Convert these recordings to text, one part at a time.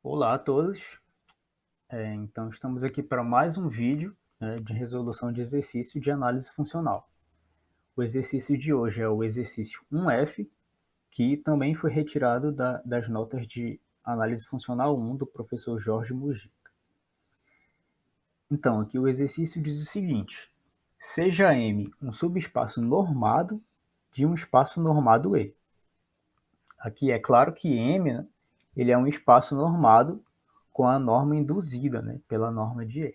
Olá a todos. Então estamos aqui para mais um vídeo, né, de resolução de exercício de análise funcional. O exercício de hoje é o exercício 1F, que também foi retirado das notas de análise funcional 1 do professor Jorge Mujica. Então aqui o exercício diz o seguinte: seja M um subespaço normado de um espaço normado E. Aqui é claro que M, né, ele é um espaço normado com a norma induzida, né, pela norma de E.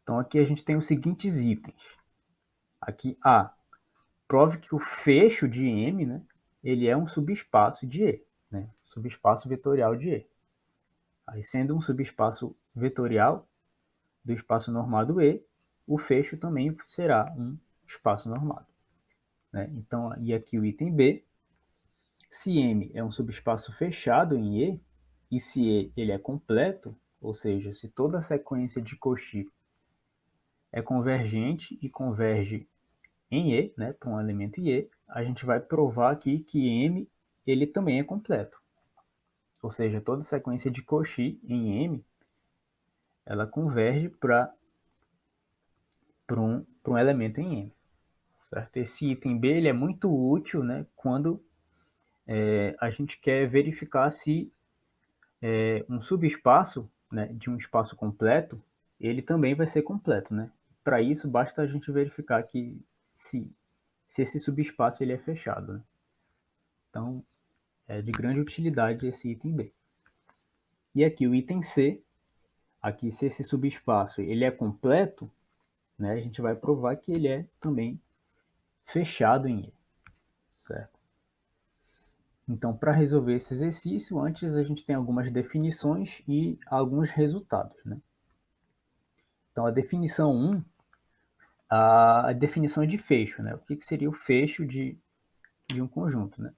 Então aqui a gente tem os seguintes itens. Aqui A, prove que o fecho de M, né, ele é um subespaço de E, né, subespaço vetorial de E. Aí, sendo um subespaço vetorial do espaço normado E, o fecho também será um espaço normado, né? Então, e aqui o item B, se M é um subespaço fechado em E, e se E ele é completo, ou seja, se toda a sequência de Cauchy é convergente e converge em E, né, para um elemento em E, a gente vai provar aqui que M ele também é completo. Ou seja, toda sequência de Cauchy em M, ela converge para um elemento em M. Certo? Esse item B ele é muito útil, né, quando a gente quer verificar se um subespaço, né, de um espaço completo, ele também vai ser completo. Né? Para isso, basta a gente verificar que se esse subespaço ele é fechado. Né? Então, é de grande utilidade esse item B. E aqui o item C, aqui se esse subespaço ele é completo, né, a gente vai provar que ele é também fechado em E, certo? Então, para resolver esse exercício, antes a gente tem algumas definições e alguns resultados. Né? Então, a definição 1, a definição é de fecho. Né? O que seria o fecho de um conjunto? Né?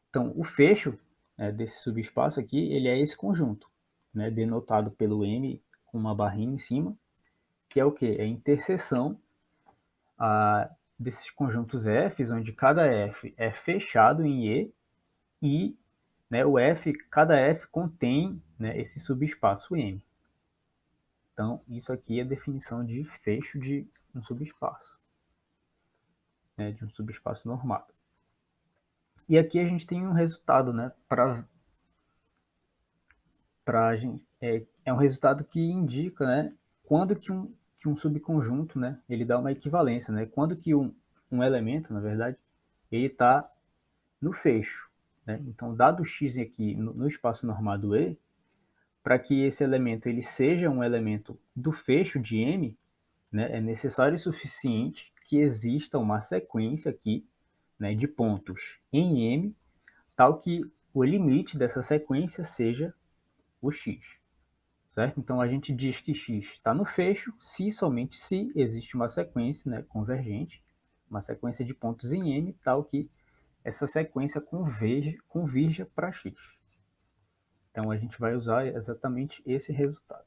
Então, o fecho, né, desse subespaço aqui, ele é esse conjunto, né, denotado pelo M com uma barrinha em cima, que é o quê? É a interseção desses conjuntos F, onde cada F é fechado em E e, né, cada F contém, né, esse subespaço M. Então, isso aqui é a definição de fecho de um subespaço, né, de um subespaço normado. E aqui a gente tem um resultado, né, é um resultado que indica, né, quando que um subconjunto, né, ele dá uma equivalência, né, quando que um elemento, na verdade, ele está no fecho. Né? Então, dado x aqui no espaço normado E, para que esse elemento ele seja um elemento do fecho de M, né, é necessário e suficiente que exista uma sequência aqui, né, de pontos em M, tal que o limite dessa sequência seja o x. Certo? Então, a gente diz que x está no fecho se somente se existe uma sequência, né, convergente, uma sequência de pontos em M, tal que essa sequência convirja para x. Então, a gente vai usar exatamente esse resultado.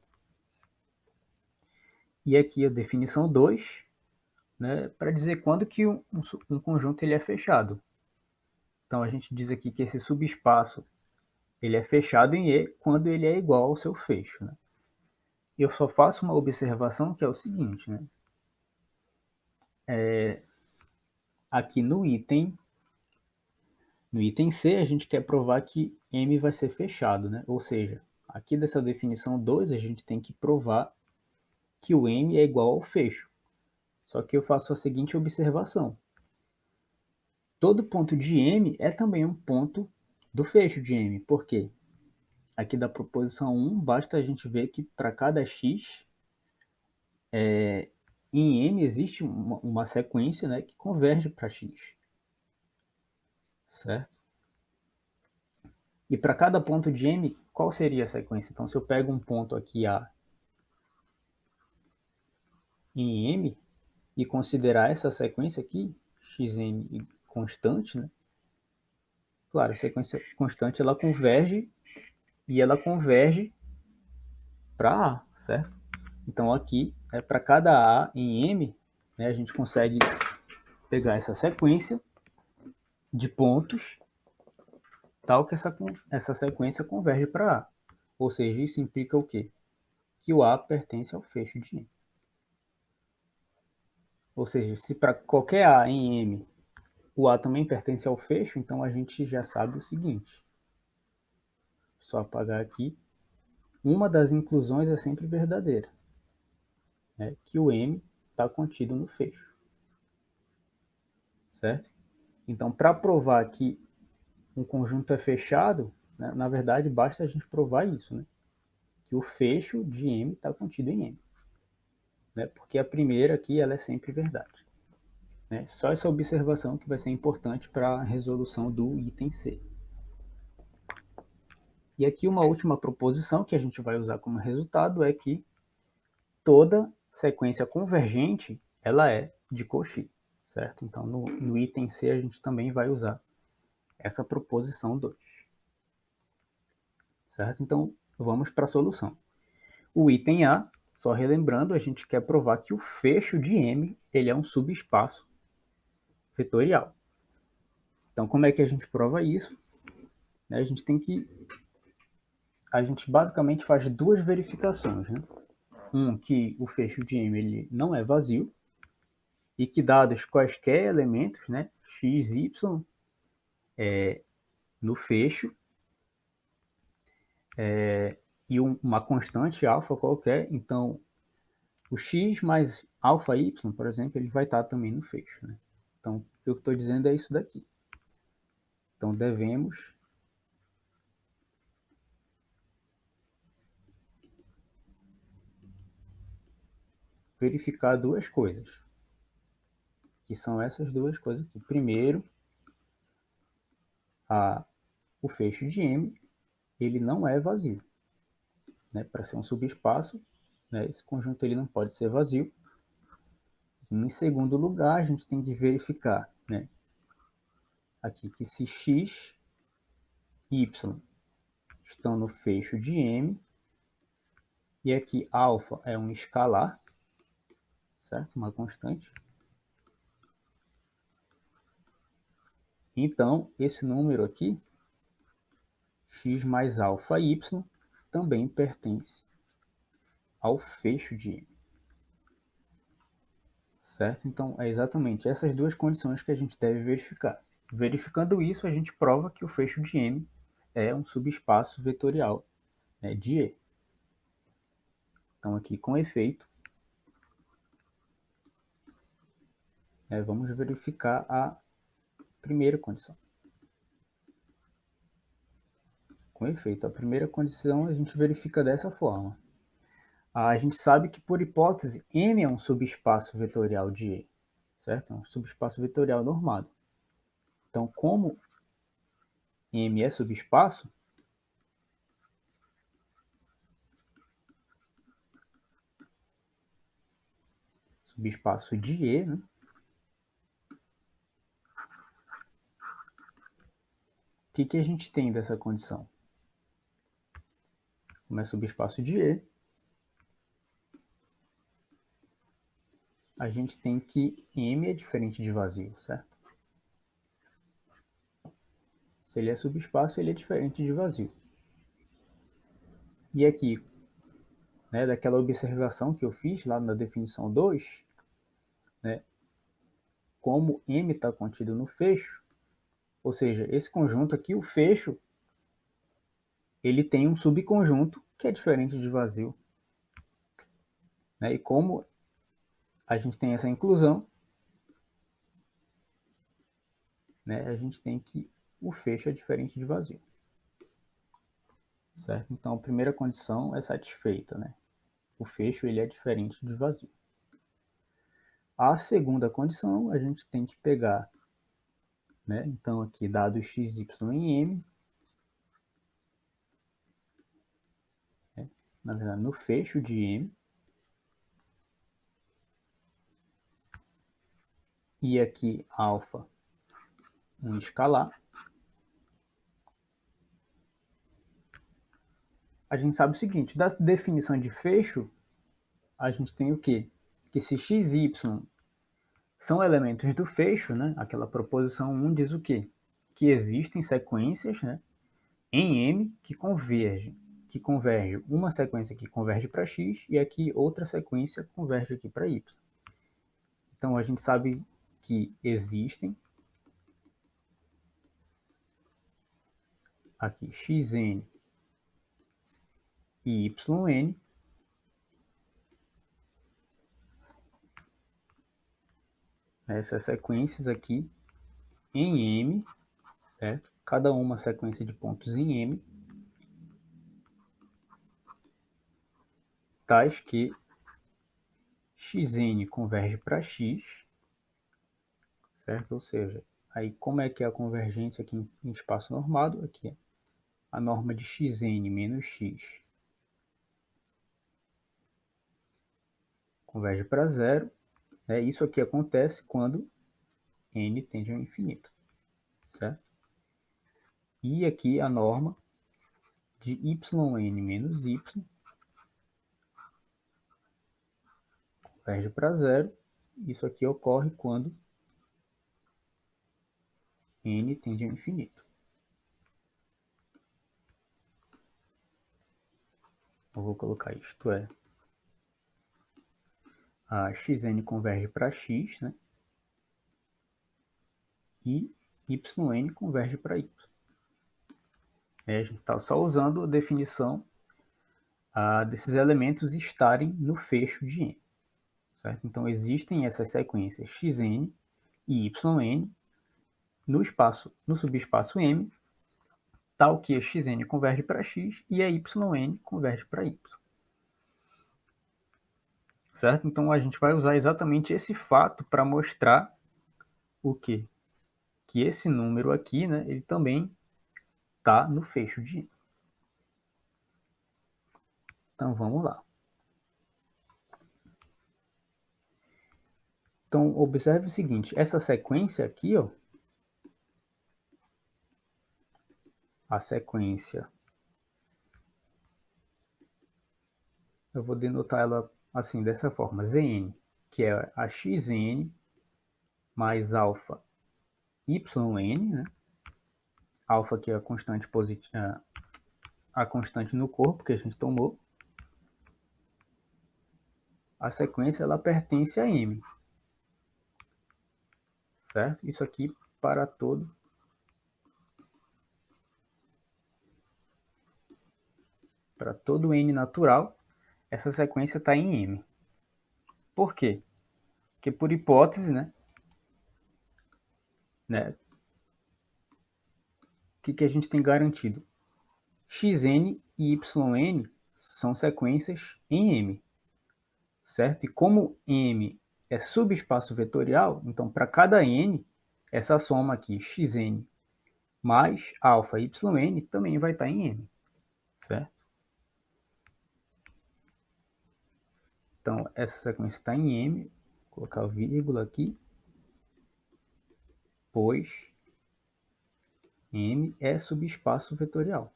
E aqui a definição 2, né, para dizer quando que um conjunto ele é fechado. Então, a gente diz aqui que esse subespaço ele é fechado em E quando ele é igual ao seu fecho. Né? Eu só faço uma observação que é o seguinte, né? Aqui no item C, a gente quer provar que M vai ser fechado, né? Ou seja, aqui dessa definição 2, a gente tem que provar que o M é igual ao fecho. Só que eu faço a seguinte observação. Todo ponto de M é também um ponto do fecho de M. Por quê? Aqui da proposição 1, basta a gente ver que para cada x, em M existe uma sequência, né, que converge para x. Certo? E para cada ponto de M, qual seria a sequência? Então, se eu pego um ponto aqui A em M e considerar essa sequência aqui, xn constante, né? Claro, a sequência constante ela converge para A, certo? Então aqui, para cada A em M, né, a gente consegue pegar essa sequência de pontos tal que essa sequência converge para A. Ou seja, isso implica o quê? Que o A pertence ao fecho de M. Ou seja, se para qualquer A em M o A também pertence ao fecho, então a gente já sabe o seguinte. Só apagar aqui. Uma das inclusões é sempre verdadeira, né? Que o M está contido no fecho. Certo? Então, para provar que um conjunto é fechado, né, na verdade, basta a gente provar isso, né? Que o fecho de M está contido em M. Né? Porque a primeira aqui ela é sempre verdade. Né? Só essa observação que vai ser importante para a resolução do item C. E aqui uma última proposição que a gente vai usar como resultado é que toda sequência convergente ela é de Cauchy, certo? Então no item C a gente também vai usar essa proposição 2. Certo? Então vamos para a solução. O item A, só relembrando, a gente quer provar que o fecho de M ele é um subespaço vetorial. Então como é que a gente prova isso? A gente basicamente faz duas verificações, né? Que o fecho de M ele não é vazio e que dados quaisquer elementos, né, x, y, no fecho, e uma constante alfa qualquer, então o x mais alfa y, por exemplo, ele vai estar também no fecho. Né? Então, o que eu estou dizendo é isso daqui. Então, devemos verificar duas coisas, que são essas duas coisas aqui. Primeiro, o fecho de M ele não é vazio. Né? Para ser um subespaço, né, esse conjunto ele não pode ser vazio. Em segundo lugar, a gente tem que verificar, né, aqui que se x, y estão no fecho de M, e aqui alfa é um escalar, certo? Uma constante. Então, esse número aqui, x mais alfa y, também pertence ao fecho de M. Certo? Então, é exatamente essas duas condições que a gente deve verificar. Verificando isso, a gente prova que o fecho de M é um subespaço vetorial, né, de E. Então, aqui com efeito, vamos verificar a primeira condição. Com efeito, a primeira condição a gente verifica dessa forma. A gente sabe que, por hipótese, M é um subespaço vetorial de E, certo? É um subespaço vetorial normado. Então, como M é subespaço, subespaço de E, né? O que a gente tem dessa condição? Como é subespaço de E, a gente tem que M é diferente de vazio, certo? Se ele é subespaço, ele é diferente de vazio. E aqui, né, daquela observação que eu fiz lá na definição 2, né, como M está contido no fecho, ou seja, esse conjunto aqui, o fecho, ele tem um subconjunto que é diferente de vazio. Né? E como a gente tem essa inclusão, né, a gente tem que o fecho é diferente de vazio. Certo? Então, a primeira condição é satisfeita. Né? O fecho ele é diferente de vazio. A segunda condição, a gente tem que pegar, né, então aqui dado x, y em M, né, na verdade no fecho de M, e aqui alfa um escalar, a gente sabe o seguinte, da definição de fecho, a gente tem o quê? Que se x e y são elementos do fecho, né? Aquela proposição 1 diz o quê? Que existem sequências, né, em M que converge uma sequência que converge para X e aqui outra sequência converge aqui para Y. Então a gente sabe que existem aqui xn e yn, essas sequências aqui em M, certo? Cada uma sequência de pontos em M, tais que xn converge para X, certo? Ou seja, aí como é que é a convergência aqui em espaço normado? Aqui é a norma de xn menos x converge para zero. Né? Isso aqui acontece quando n tende ao infinito, certo? E aqui a norma de yn menos y converge para zero. Isso aqui ocorre quando n tende ao infinito. Eu vou colocar isto é, a xn converge para x, né? E yn converge para y. A gente está só usando a definição desses elementos estarem no fecho de n. Certo? Então, existem essas sequências xn e yn no subespaço M, tal que a xn converge para x e a yn converge para y. Certo? Então, a gente vai usar exatamente esse fato para mostrar o quê? Que esse número aqui, né, ele também está no fecho de n. Então, vamos lá. Então, observe o seguinte, essa sequência aqui, ó, a sequência, eu vou denotar ela assim, dessa forma, Zn, que é a xn mais alfa yn, né? Alfa que é a constante positiva, a constante no corpo que a gente tomou. A sequência ela pertence a M, certo? Isso aqui para todo n natural, essa sequência está em M. Por quê? Porque por hipótese, né? O que a gente tem garantido? Xn e yn são sequências em M, certo? E como M é subespaço vetorial, então para cada n, essa soma aqui, xn mais alfa yn, também vai estar em M, certo? Então, essa sequência está em M, vou colocar o vírgula aqui, pois M é subespaço vetorial.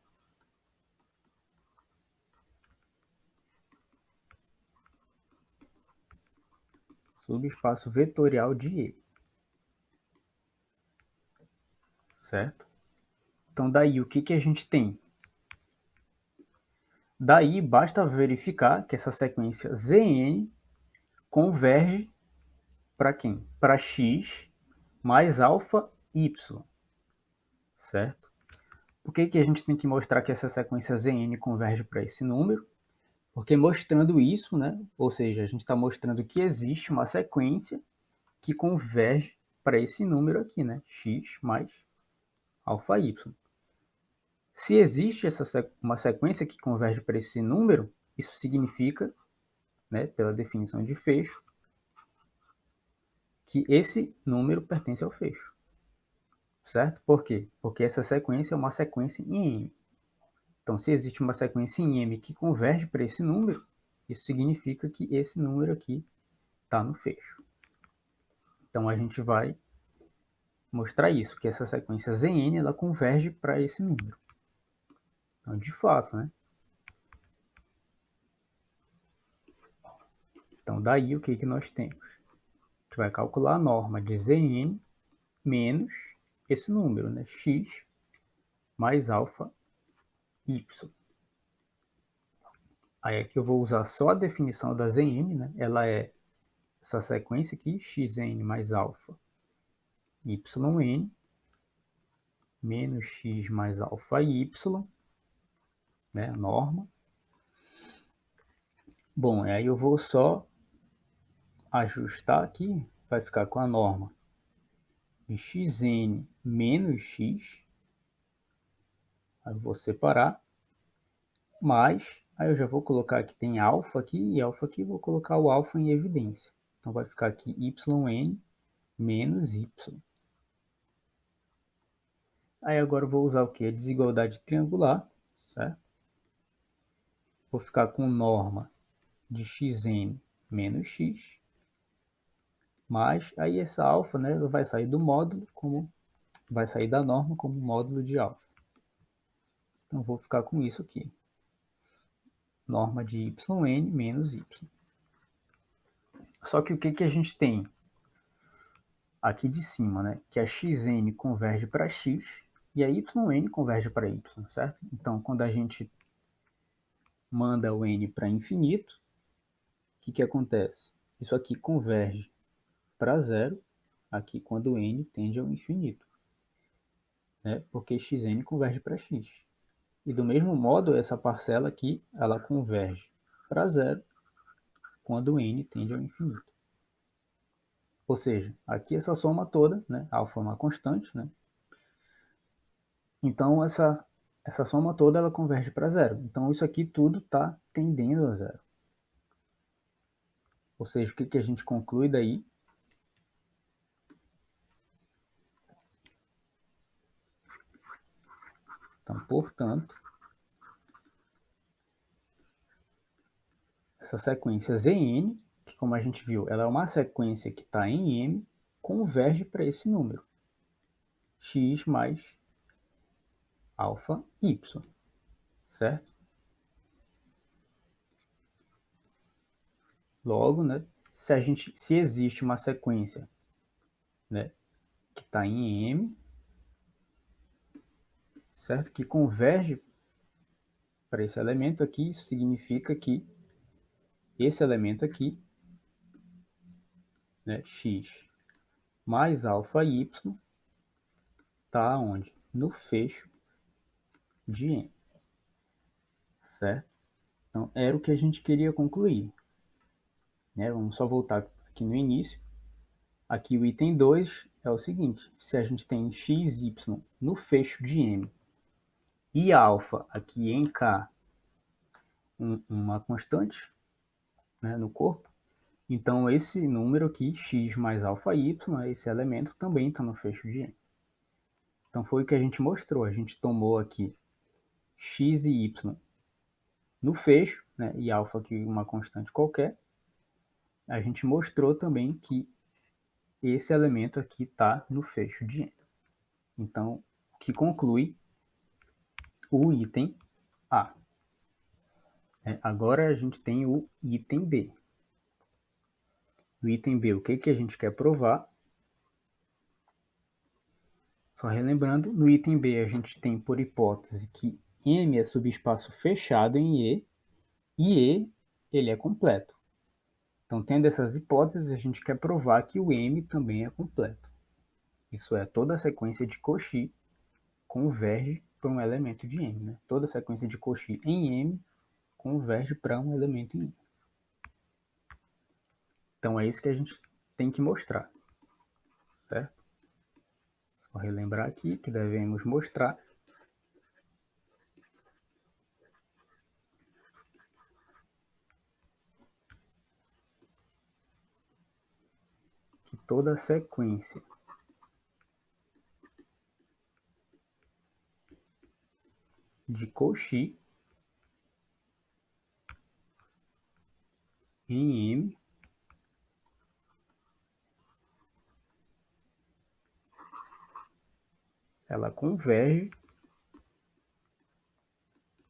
Subespaço vetorial de E. Certo? Então, daí, o que a gente tem? Daí, basta verificar que essa sequência Zn converge para quem? Para x mais alfa y. Certo? Por que a gente tem que mostrar que essa sequência Zn converge para esse número? Porque mostrando isso, né? Ou seja, a gente está mostrando que existe uma sequência que converge para esse número aqui, né? X mais alfa y. Se existe uma sequência que converge para esse número, isso significa, né, pela definição de fecho, que esse número pertence ao fecho. Certo? Por quê? Porque essa sequência é uma sequência em M. Então, se existe uma sequência em M que converge para esse número, isso significa que esse número aqui está no fecho. Então, a gente vai mostrar isso, que essa sequência Zn ela converge para esse número. Então, de fato, né? Então, daí o que nós temos? A gente vai calcular a norma de Zn menos esse número, né? X mais alfa y. Aí aqui eu vou usar só a definição da Zn, né? Ela é essa sequência aqui, xn mais alfa yn menos x mais alfa y, né? A norma. Bom, aí eu vou só ajustar aqui, vai ficar com a norma de xn menos x. Aí eu vou separar, mais, aí eu já vou colocar que tem alfa aqui e alfa aqui, vou colocar o alfa em evidência. Então vai ficar aqui yn menos y. Aí agora eu vou usar o que? A desigualdade triangular, certo? Vou ficar com norma de xn menos x, mais, aí essa alfa, né, vai sair do módulo, como vai sair da norma como módulo de alfa. Então vou ficar com isso aqui. Norma de yn menos y. Só que o que a gente tem aqui de cima, né? Que a xn converge para x e a yn converge para y, certo? Então, quando a gente manda o n para infinito, o que acontece? Isso aqui converge para zero, aqui quando o n tende ao infinito, né? Porque xn converge para x. E do mesmo modo, essa parcela aqui, ela converge para zero quando o n tende ao infinito. Ou seja, aqui essa soma toda, né? Alfa é uma constante, né? Então, essa soma toda ela converge para zero. Então, isso aqui tudo está tendendo a zero. Ou seja, o que a gente conclui daí? Então, portanto, essa sequência Zn, que como a gente viu, ela é uma sequência que está em M, converge para esse número, x mais alfa y, certo? Logo, né, se existe uma sequência, né, que está em M, certo? Que converge para esse elemento aqui, isso significa que esse elemento aqui, né, x mais alfa y, está onde? No fecho de M, certo? Então, era o que a gente queria concluir, né? Vamos só voltar aqui no início. Aqui o item 2 é o seguinte, se a gente tem x, y no fecho de M e alfa aqui em K, uma constante, né, no corpo, então esse número aqui, x mais alfa y, esse elemento também está no fecho de M. Então foi o que a gente mostrou, a gente tomou aqui x e y no fecho, né, e alfa aqui uma constante qualquer, a gente mostrou também que esse elemento aqui está no fecho de M. Então, o que conclui o item A. Agora a gente tem o item B. No item B, o que a gente quer provar? Só relembrando, no item B a gente tem por hipótese que M é subespaço fechado em E e E ele é completo. Então, tendo essas hipóteses, a gente quer provar que o M também é completo. Isso é, toda a sequência de Cauchy converge para um elemento de M. Né? Toda a sequência de Cauchy em M converge para um elemento em M. Então, é isso que a gente tem que mostrar, certo? Só relembrar aqui que devemos mostrar que toda a sequência de Cauchy em M ela converge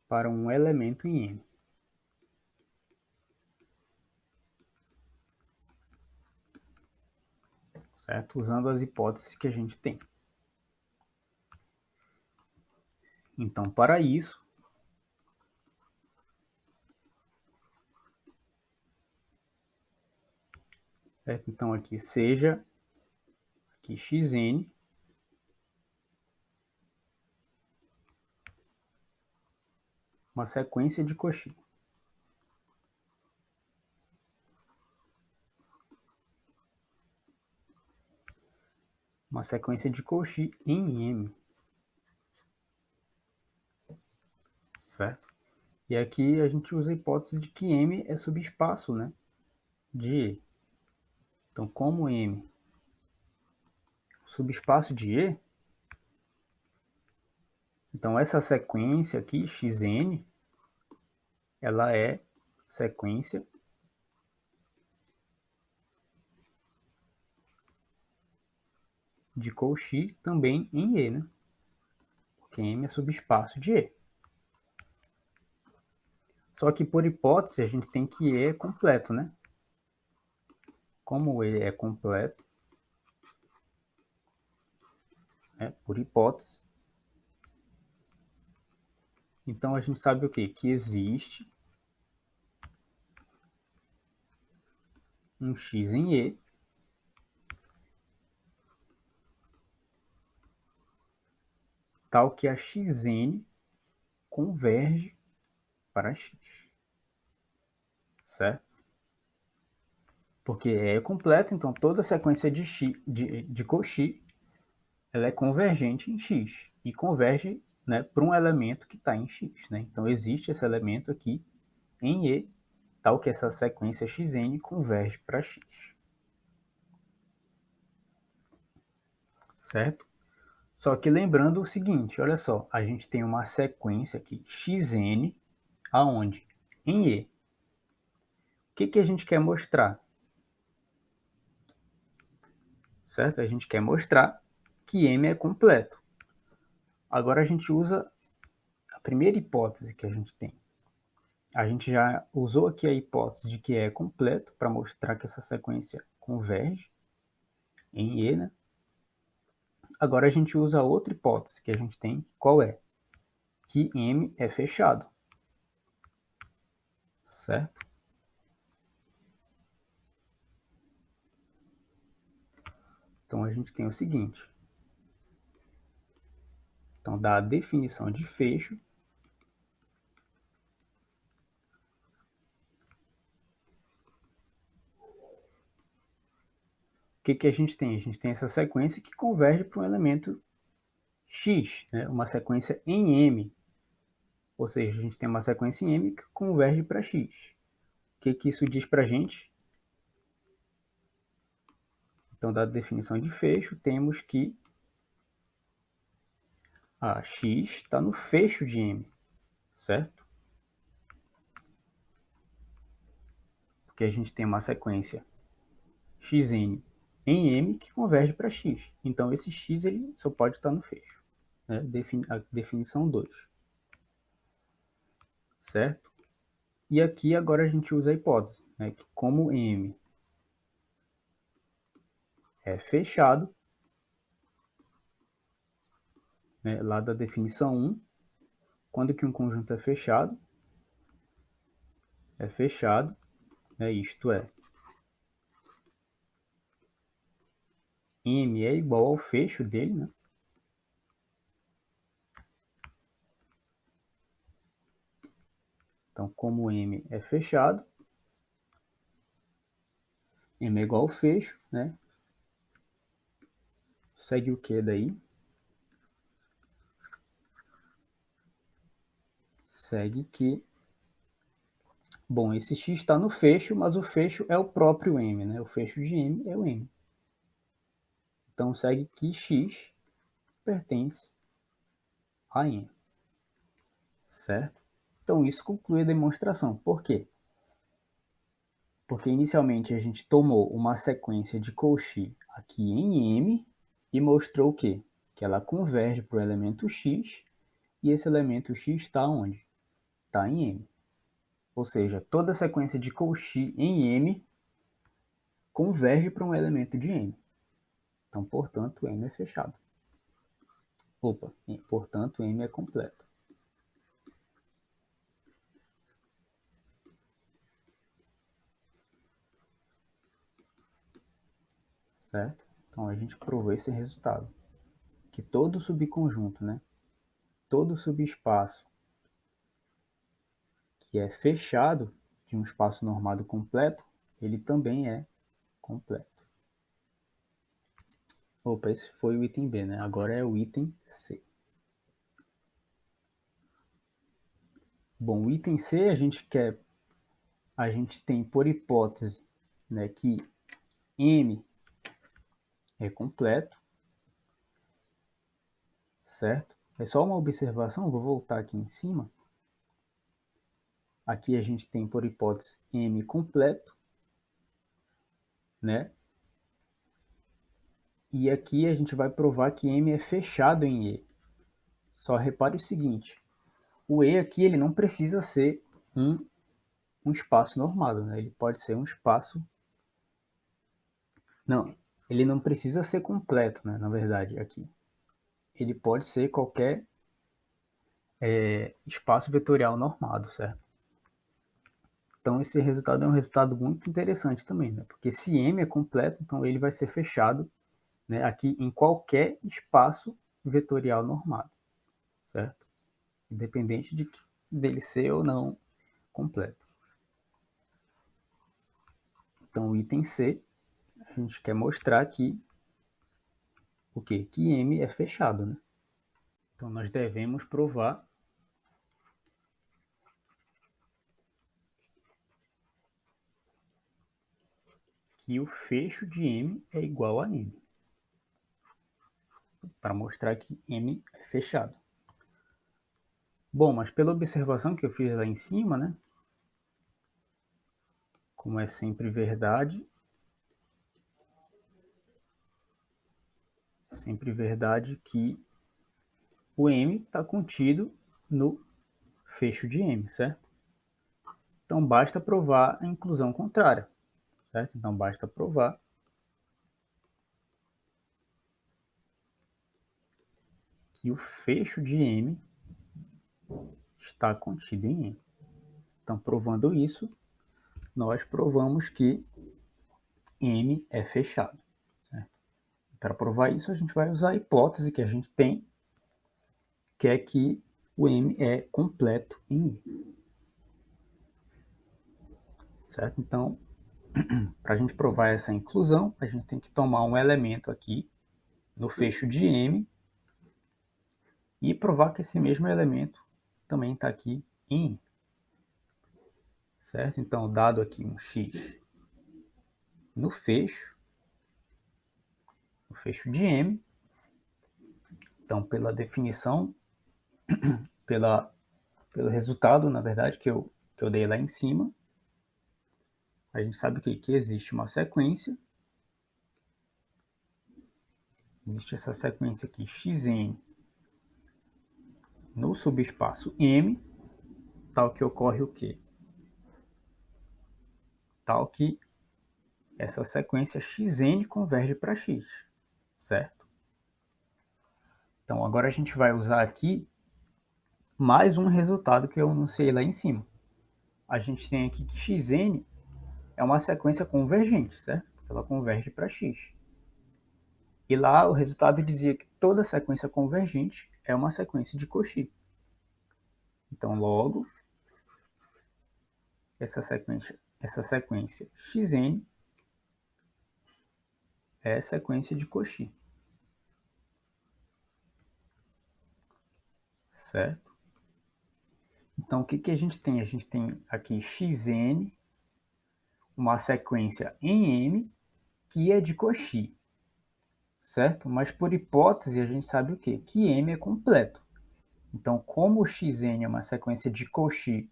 para um elemento em M. Certo? Usando as hipóteses que a gente tem. Então, para isso, certo? Então aqui seja aqui xn uma sequência de Cauchy. Uma sequência de Cauchy em M, certo? E aqui a gente usa a hipótese de que M é subespaço, né, de E. Então, como M é subespaço de E, então essa sequência aqui, xn, ela é sequência de Cauchy também em E, né? Porque M é subespaço de E. Só que por hipótese a gente tem que E é completo, né? Como E é completo, né, por hipótese, então a gente sabe o quê? Que existe um x em E tal que a xn converge para x, certo? Porque E é completo, então toda sequência de Cauchy ela é convergente em x e converge, né, para um elemento que está em x. Né? Então existe esse elemento aqui em E, tal que essa sequência xn converge para x. Certo? Só que lembrando o seguinte, olha só, a gente tem uma sequência aqui, xn, aonde? Em E. O que a gente quer mostrar? Certo? A gente quer mostrar que M é completo. Agora a gente usa a primeira hipótese que a gente tem. A gente já usou aqui a hipótese de que é completo para mostrar que essa sequência converge em E, né? Agora a gente usa a outra hipótese que a gente tem, qual é? Que M é fechado, certo? Então a gente tem o seguinte. Então dá a definição de fecho. O que a gente tem? A gente tem essa sequência que converge para um elemento x, né? Uma sequência em M. Ou seja, a gente tem uma sequência em M que converge para x. O que isso diz para a gente? Então, da definição de fecho, temos que a x está no fecho de M, certo? Porque a gente tem uma sequência xn em M que converge para x. Então, esse x ele só pode estar no fecho. Né? A definição 2. Certo? E aqui agora a gente usa a hipótese, né, que como M é fechado, né, lá da definição 1, quando que um conjunto é fechado, né, isto é, M é igual ao fecho dele, né? Então, como M é fechado, M é igual ao fecho, né? Segue o que daí? Segue que, bom, esse x está no fecho, mas o fecho é o próprio M, né? O fecho de M é o M. Então, segue que x pertence a M, certo? Então, isso conclui a demonstração. Por quê? Porque inicialmente a gente tomou uma sequência de Cauchy aqui em M e mostrou o quê? Que ela converge para o elemento x e esse elemento x está onde? Está em M. Ou seja, toda sequência de Cauchy em M converge para um elemento de M. Então, portanto, M é fechado. Opa, portanto, M é completo. certo? Então a gente provou esse resultado, que todo subconjunto, né, todo subespaço que é fechado de um espaço normado completo, ele também é completo. Opa, esse foi o item B, né? Agora é o item C. Bom, o item C a gente tem por hipótese, né, que M é completo, certo? É só uma observação, vou voltar aqui em cima. Aqui a gente tem por hipótese M completo, né? E aqui a gente vai provar que M é fechado em E. Só repare o seguinte, o E aqui ele não precisa ser um espaço normado, né? Ele pode ser um espaço... Não, ele não precisa ser completo, né? Na verdade, aqui. Ele pode ser qualquer espaço vetorial normado, certo? Então esse resultado é um resultado muito interessante também, né? Porque se M é completo, então ele vai ser fechado, né, aqui em qualquer espaço vetorial normado, certo? Independente dele ser ou não completo. Então o item C, a gente quer mostrar aqui o quê? Que M é fechado, né? Então nós devemos provar que o fecho de M é igual a M, para mostrar que M é fechado. Bom, mas pela observação que eu fiz lá em cima, né, como é sempre verdade que o M está contido no fecho de M, certo? Então basta provar a inclusão contrária, certo? Então basta provar que o fecho de M está contido em M. Então, provando isso, nós provamos que M é fechado. Para provar isso, a gente vai usar a hipótese que a gente tem, que é que o M é completo em I. Certo? Então, para a gente provar essa inclusão, a gente tem que tomar um elemento aqui no fecho de M e provar que esse mesmo elemento também está aqui em I. Certo? Então, dado aqui um X no fecho de M, então, pela definição, pelo resultado, na verdade, que eu dei lá em cima, a gente sabe que existe uma sequência, existe essa sequência aqui, xn, no subespaço M, tal que ocorre o quê? Tal que essa sequência xn converge para x, certo? Então, agora a gente vai usar aqui mais um resultado que eu anunciei lá em cima. A gente tem aqui que xn é uma sequência convergente, certo? Porque ela converge para x. E lá o resultado dizia que toda sequência convergente é uma sequência de Cauchy. Então, logo, essa sequência xn é sequência de Cauchy. Certo? Então, o que a gente tem? A gente tem aqui xn, uma sequência em M, que é de Cauchy. Certo? Mas por hipótese, a gente sabe o quê? Que M é completo. Então, como o xn é uma sequência de Cauchy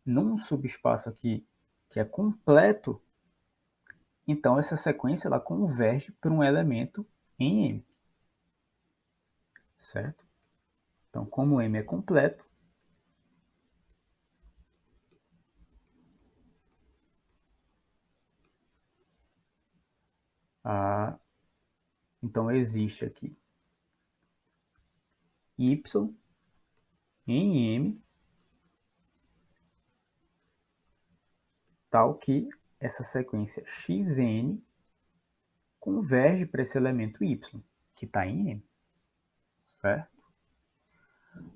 num subespaço aqui que é completo, então essa sequência ela converge para um elemento em M. Certo? Então, como M é completo, então existe aqui Y em M, tal que essa sequência xn converge para esse elemento y, que está em M, certo?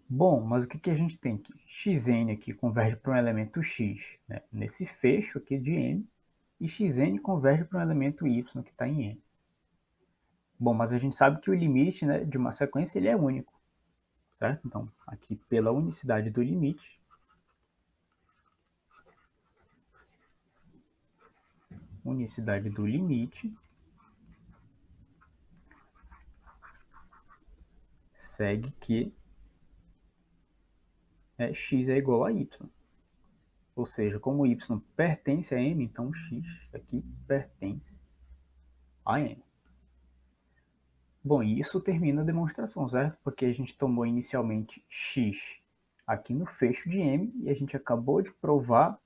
Bom, mas o que a gente tem aqui? Xn aqui converge para um elemento x, né, nesse fecho aqui de M, e xn converge para um elemento y que está em M. Bom, mas a gente sabe que o limite, né, de uma sequência ele é único, certo? Então, aqui pela unicidade do limite, segue que x é igual a y. Ou seja, como y pertence a M, então x aqui pertence a M. Bom, e isso termina a demonstração, certo? Porque a gente tomou inicialmente x aqui no fecho de M e a gente acabou de provar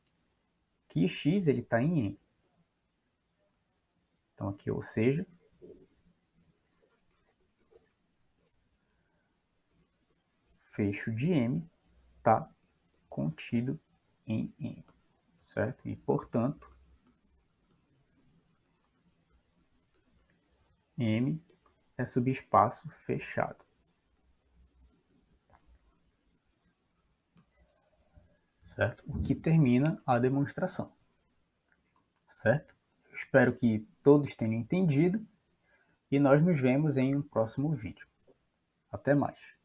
que x está em M. Então aqui, ou seja, fecho de M está contido em M, certo? E, portanto, M é subespaço fechado. Certo? O que termina a demonstração. Certo? Eu espero que todos tenham entendido e nós nos vemos em um próximo vídeo. Até mais.